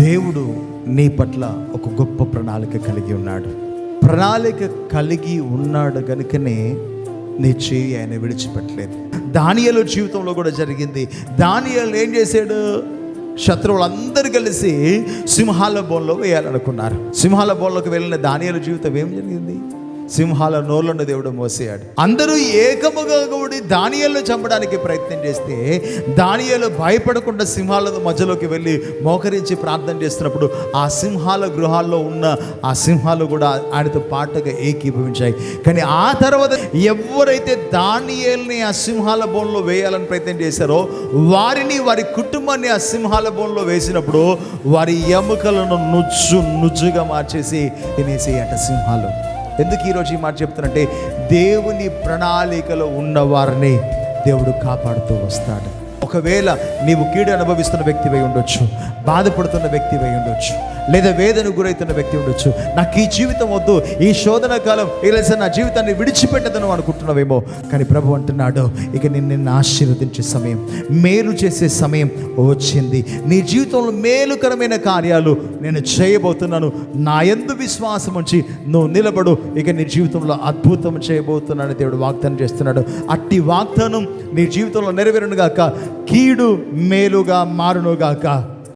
దేవుడు నీ పట్ల ఒక గొప్ప ప్రణాళిక కలిగి ఉన్నాడు. ప్రణాళిక కలిగి ఉన్నాడు కనుకనే నీ చేయి ఆయన విడిచిపెట్టలేదు. దానియేలు జీవితంలో కూడా జరిగింది. దానియేలు ఏం చేశాడు? శత్రువులందరూ కలిసి సింహాల బోన్లో వేయాలనుకున్నారు. సింహాల బోన్లోకి వెళ్ళిన దానియేలు జీవితం ఏం జరిగింది? సింహాల నోళ్ళను దేవుడు మోసేయాడు. అందరూ ఏకముగా కూడి దానియేలును చంపడానికి ప్రయత్నం చేస్తే దానియేలు భయపడకుండా సింహాల మధ్యలోకి వెళ్ళి మోకరించి ప్రార్థన చేస్తున్నప్పుడు ఆ సింహాల గృహాల్లో ఉన్న ఆ సింహాలు కూడా ఆయనతో పాటుగా ఏకీభవించాయి. కానీ ఆ తర్వాత ఎవరైతే దానియేలుని ఆ సింహాల బోన్లో వేయాలని ప్రయత్నం చేశారో వారిని, వారి కుటుంబాన్ని ఆ సింహాల బోన్లో వేసినప్పుడు వారి ఎముకలను నుజ్జుగా మార్చేసి తినేసేయట సింహాలు. ఎందుకు ఈరోజు ఈ మాట చెప్తానంటే, దేవుని ప్రణాళికలో ఉన్న వారిని దేవుడు కాపాడుతూ వస్తాడు. ఒకవేళ నీవు కీడు అనుభవిస్తున్న వ్యక్తివై ఉండొచ్చు, బాధపడుతున్న వ్యక్తివై ఉండొచ్చు, లేదా వేదనకు గురవుతున్న వ్యక్తి ఉండొచ్చు. నాకు ఈ జీవితం వద్దు, ఈ శోధన కాలం ఇలా నా జీవితాన్ని విడిచిపెట్టదను అనుకుంటున్నావేమో. కానీ ప్రభు అంటున్నాడు, ఇక నిన్ను ఆశీర్వదించే సమయం, మేలు చేసే సమయం వచ్చింది. నీ జీవితంలో మేలుకరమైన కార్యాలు నేను చేయబోతున్నాను. నా యందు విశ్వాసం ఉంచి నువ్వు నిలబడు, ఇక నీ జీవితంలో అద్భుతం చేయబోతున్నాను దేవుడు వాగ్దానం చేస్తున్నాడు. అట్టి వాగ్దానం నీ జీవితంలో నెరవేరునుగాక, కీడు మేలుగా మారునుగాక.